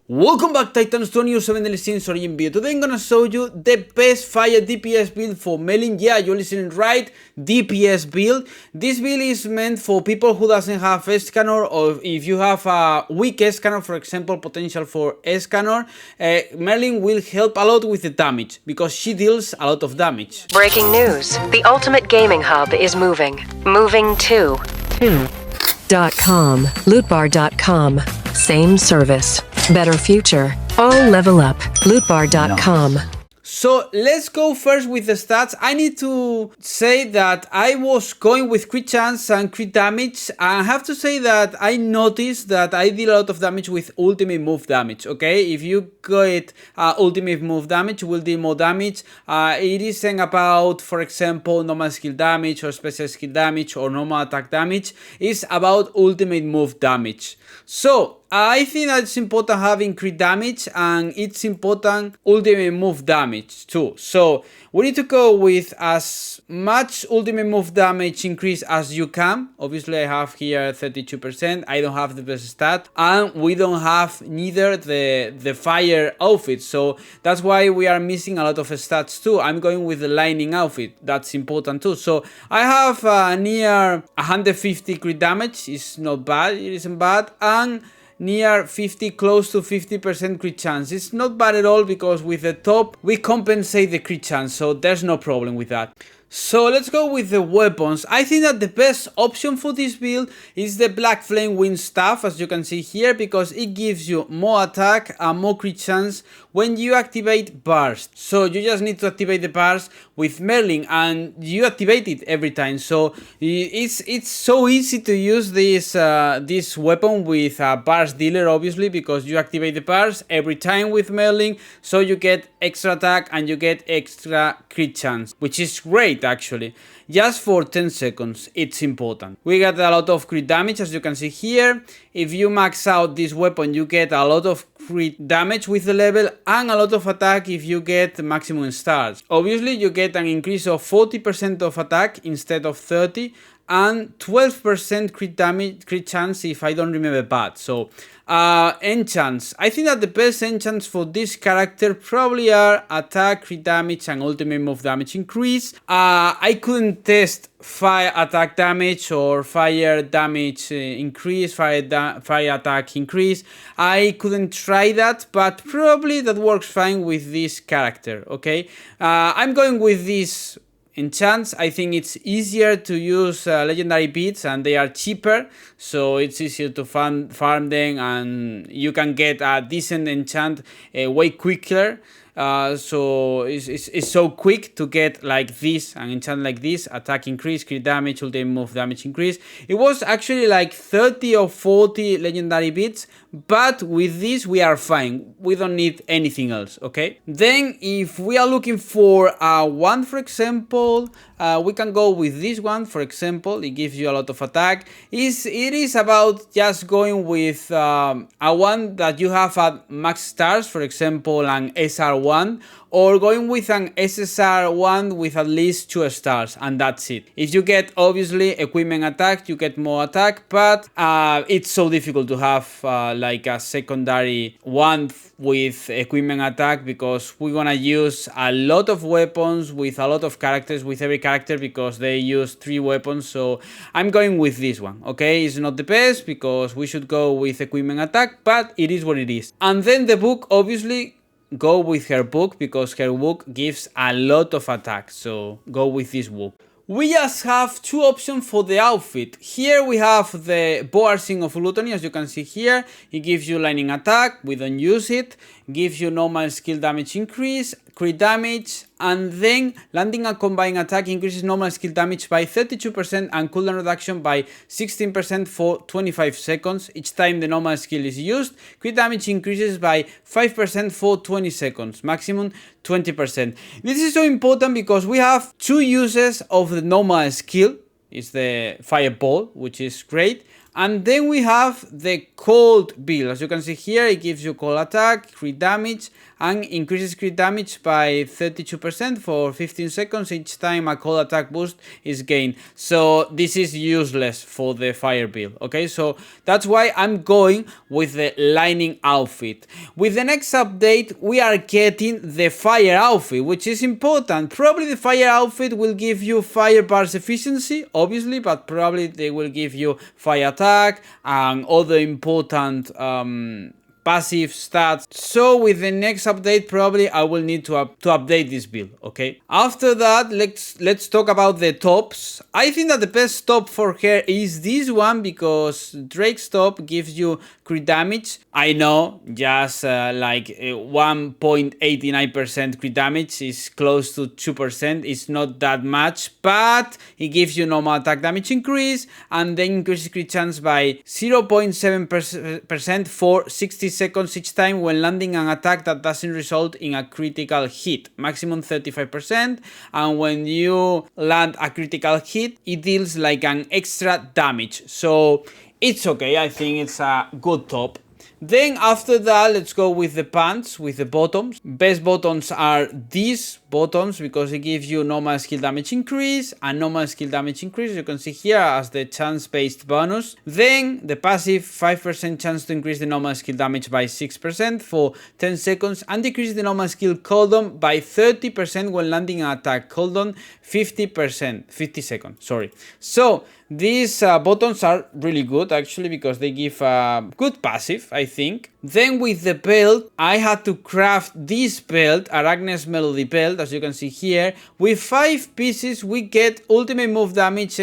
Welcome back Titans to a new 7 Listings Origin video. Today I'm gonna show you the best fire DPS build for Merlin. Yeah, you're listening right, DPS build. This build is meant for people who doesn't have Escanor, or if you have a weak Escanor, for example, potential for Escanor, Merlin will help a lot with the damage, because she deals a lot of damage. Breaking news. The ultimate gaming hub is moving. Moving to .com. Same service. Better future. All level up. LOOTBAR.com. So let's go first with the stats. I need to say that I was going with crit chance and crit damage. I have to say that I noticed that I did a lot of damage with ultimate move damage, okay? If you get ultimate move damage, you will do more damage. It isn't about, for example, normal skill damage or special skill damage or normal attack damage. It's about ultimate move damage. So I think that it's important having crit damage, and it's important ultimate move damage too. So we need to go with as much ultimate move damage increase as you can. Obviously I have here 32%. I don't have the best stat, and we don't have neither the fire outfit, so that's why we are missing a lot of stats too. I'm going with the lightning outfit. That's important too. So I have near 150 crit damage. It's not bad, it isn't bad, and near 50, close to 50% crit chance. It's not bad at all, because with the top we compensate the crit chance, so there's no problem with that. So let's go with the weapons. I think that the best option for this build is the Black Flame Wind Staff, as you can see here, because it gives you more attack and more crit chance when you activate burst. So you just need to activate the burst with Merlin, and you activate it every time. So it's so easy to use this this weapon with a burst dealer, obviously, because you activate the burst every time with Merlin, so you get extra attack and you get extra crit chance, which is great actually. Just for 10 seconds, it's important. We get a lot of crit damage, as you can see here. If you max out this weapon, you get a lot of crit damage with the level, and a lot of attack if you get maximum stars. Obviously you get an increase of 40% of attack instead of 30, and 12% crit damage, crit chance if I don't remember bad. So enchants. I think that the best enchants for this character probably are attack, crit damage, and ultimate move damage increase. I couldn't test fire attack damage or fire damage increase, fire attack increase. I couldn't try that, but probably that works fine with this character, okay? I'm going with this enchants. I think it's easier to use legendary beads, and they are cheaper, so it's easier to farm them, and you can get a decent enchant way quicker. So it's so quick to get like this, an enchant like this, attack increase, crit damage, ultimate move damage increase. It was actually like 30 or 40 legendary beads, but with this we are fine. We don't need anything else, okay? Then if we are looking for a one, for example, we can go with this one, for example. It gives you a lot of attack. It is about just going with a one that you have at max stars, for example an SR1, or going with an SSR1 with at least 2 stars, and that's it. If you get obviously equipment attack, you get more attack, but it's so difficult to have like a secondary one with equipment attack, because we're gonna use a lot of weapons with a lot of characters, with every character, because they use 3 weapons. So I'm going with this one, okay? It's not the best, because we should go with equipment attack, but it is what it is. And then the book, obviously go with her book, because her book gives a lot of attack, so go with this book. We just have 2 options for the outfit. Here we have the Boarsing of Gluttony, as you can see here. It gives you lightning attack, we don't use it. Gives you normal skill damage increase, crit damage, and then landing a combined attack increases normal skill damage by 32% and cooldown reduction by 16% for 25 seconds each time the normal skill is used. Crit damage increases by 5% for 20 seconds, maximum 20%. This is so important because we have 2 uses of the normal skill. It's the fireball, which is great. And then we have the cold build. As you can see here, it gives you cold attack, crit damage, and increases crit damage by 32% for 15 seconds each time a cold attack boost is gained. So this is useless for the fire build, okay? So that's why I'm going with the lightning outfit. With the next update, we are getting the fire outfit, which is important. Probably the fire outfit will give you fire burst efficiency, obviously, but probably they will give you fire attack and other important passive stats. So with the next update, probably I will need to update this build, okay? After that, let's talk about the tops. I think that the best top for her is this one, because Drake's top gives you crit damage. I know, just like 1.89% crit damage is close to 2%. It's not that much, but it gives you normal attack damage increase, and then increases crit chance by 0.7% for 60 seconds each time when landing an attack that doesn't result in a critical hit, maximum 35%, and when you land a critical hit, it deals like an extra damage. So it's okay, I think it's a good top. Then after that, let's go with the pants, with the bottoms. Best bottoms are these bottoms, because it gives you normal skill damage increase and normal skill damage increase, you can see here, as the chance based bonus. Then the passive, 5% chance to increase the normal skill damage by 6% for 10 seconds and decrease the normal skill cooldown by 30% when landing an attack. Cooldown 50 seconds, sorry. So these buttons are really good actually, because they give a good passive, I think. Then with the belt, I had to craft this belt, Arachne's Melody belt, as you can see here. With 5 pieces we get ultimate move damage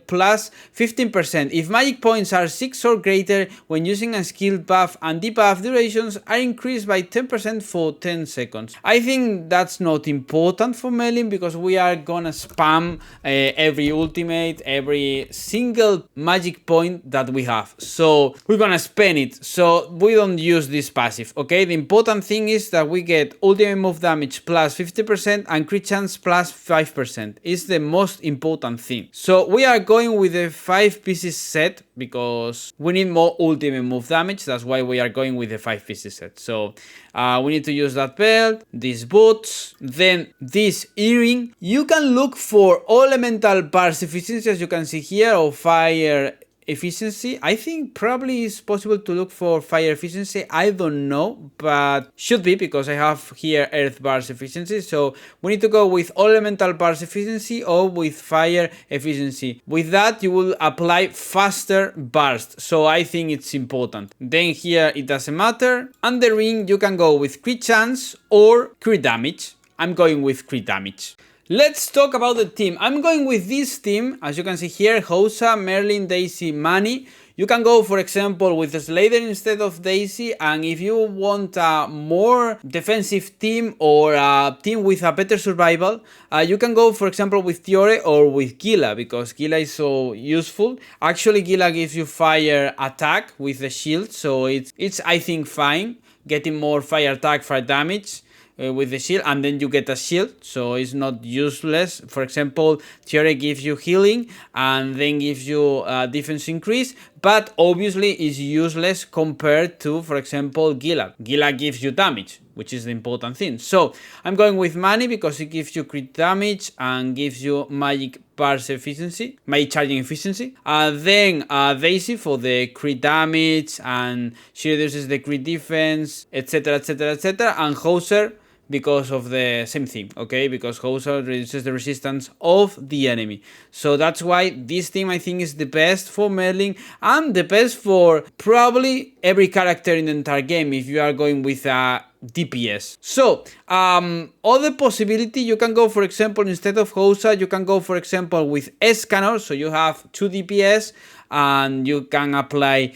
plus 15%. If magic points are 6 or greater when using a skill buff, and debuff durations are increased by 10% for 10 seconds. I think that's not important for Merlin, because we are gonna spam every ultimate, every single magic point that we have. So we're gonna spend it, so we don't use this passive, okay? The important thing is that we get ultimate move damage plus 50% and crit chance plus 5%. It's the most important thing. So we are going with a 5 pieces set, because we need more ultimate move damage. That's why we are going with the 5 pieces set. So we need to use that belt, these boots, then this earring. You can look for all elemental burst efficiency, as you can see here, or fire efficiency. I think probably it's possible to look for fire efficiency, I don't know, but should be, because I have here earth burst efficiency. So we need to go with all elemental burst efficiency or with fire efficiency. With that you will apply faster burst, so I think it's important. Then here it doesn't matter. And the ring, you can go with crit chance or crit damage. I'm going with crit damage. Let's talk about the team. I'm going with this team, as you can see here, Hosa, Merlin, Daisy, Manny. You can go, for example, with Slayer instead of Daisy, and if you want a more defensive team or a team with a better survival, you can go, for example, with Tiore or with Gila, because Gila is so useful. Actually, Gila gives you fire attack with the shield, so it's I think fine, getting more fire attack, fire damage with the shield, and then you get a shield, so it's not useless. For example, Tiore gives you healing and then gives you defense increase, but obviously is useless compared to, for example, Gila. Gila gives you damage, which is the important thing. So I'm going with Manny because it gives you crit damage and gives you magic burst efficiency, magic charging efficiency. Then Daisy for the crit damage, and she reduces the crit defense, etc, etc, etc. And Hauser because of the same thing, okay? Because Hauser reduces the resistance of the enemy. So that's why this team I think is the best for Merlin and the best for probably every character in the entire game if you are going with a DPS. So other possibility, you can go, for example, instead of Hauser, you can go, for example, with Escanor. So you have 2 DPS and you can apply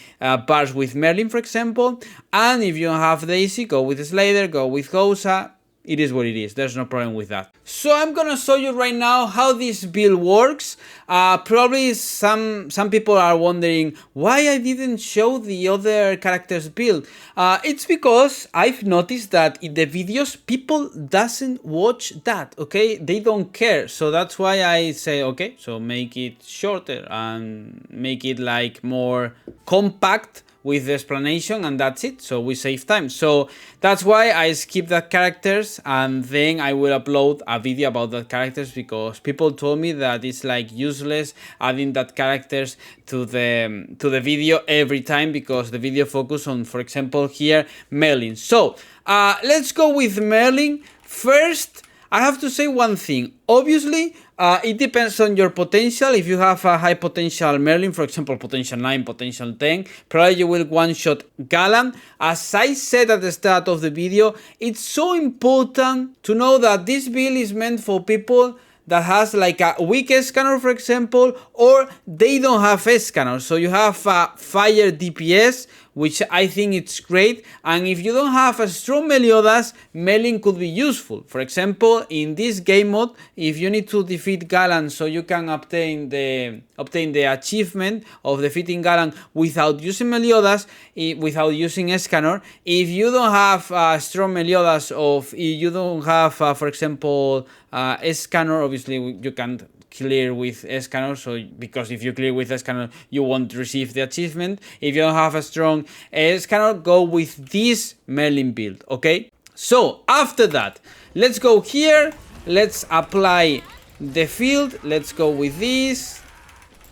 bars with Merlin, for example. And if you have Daisy, go with Slayer, go with Hauser. It is what it is, there's no problem with that. So I'm gonna show you right now how this build works. Probably some people are wondering why I didn't show the other characters build. It's because I've noticed that in the videos people doesn't watch that, okay? They don't care, so that's why I say, okay, so make it shorter and make it like more compact with the explanation, and that's it. So we save time. So that's why I skip that characters, and then I will upload a video about that characters, because people told me that it's like useless adding that characters to the video every time, because the video focus on, for example, here Merlin. So let's go with Merlin. First, I have to say one thing. Obviously, it depends on your potential. If you have a high potential Merlin, for example, potential 9, potential 10, probably you will one-shot Galan. As I said at the start of the video, it's so important to know that this build is meant for people that has like a weak Escanor, for example, or they don't have Escanor. So you have fire DPS, which I think it's great. And if you don't have a strong Meliodas, Merlin could be useful. For example, in this game mode, if you need to defeat Galan so you can obtain the achievement of defeating Galan without using Meliodas, without using Escanor, if you don't have strong Meliodas, or if you don't have, for example, Escanor, obviously you can't clear with Escanor, so because if you clear with Escanor you won't receive the achievement. If you don't have a strong Escanor, go with this Merlin build, okay? So after that, let's go here, let's apply the field, let's go with this.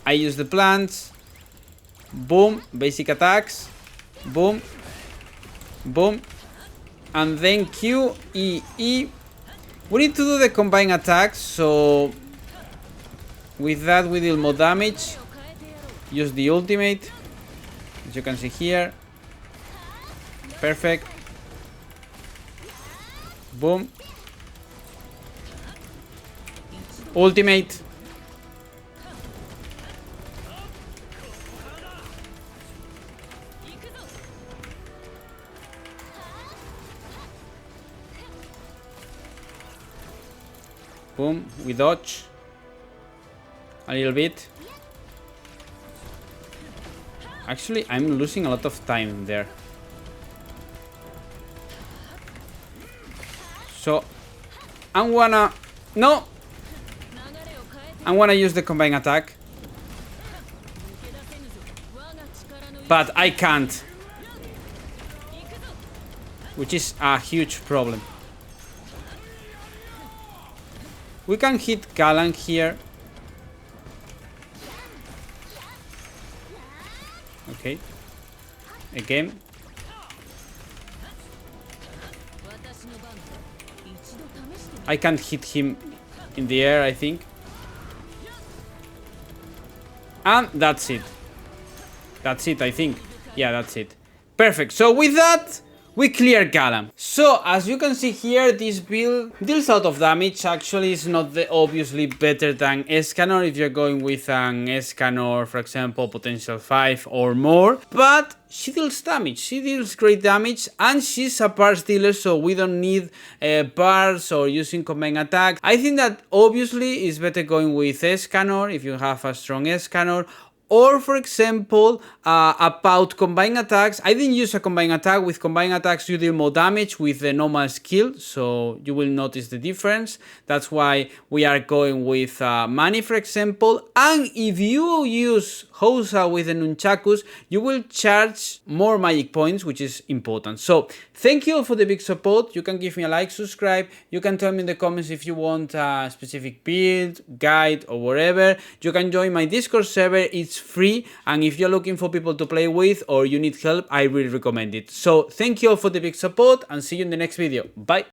I use the plants, boom, basic attacks, boom, boom, and then Q, E, E. We need to do the combined attacks, so with that we deal more damage. Use the ultimate, as you can see here. Perfect. Boom. Ultimate. Boom, we dodge a little bit. Actually, I'm losing a lot of time there. So, I'm gonna use the combined attack. But I can't. Which is a huge problem. We can hit Galan here. Okay. Again. I can't hit him in the air, I think. And that's it. That's it, I think. Yeah, that's it. Perfect. So with that, we clear Galan. So as you can see here, this build deals a lot of damage. Actually, it's not obviously better than Escanor if you're going with an Escanor, for example, potential 5 or more. But she deals damage. She deals great damage, and she's a parts dealer, so we don't need parts or using combined attack. I think that obviously it's better going with Escanor if you have a strong Escanor. Or, for example, about combined attacks, I didn't use a combined attack. With combined attacks, you deal more damage with the normal skill, so you will notice the difference. That's why we are going with Mani, for example. And if you use Hosa with the Nunchakus, you will charge more magic points, which is important. So, thank you all for the big support. You can give me a like, subscribe. You can tell me in the comments if you want a specific build, guide, or whatever. You can join my Discord server. It's free, and if you're looking for people to play with or you need help, I really recommend it. So thank you all for the big support, and see you in the next video. Bye.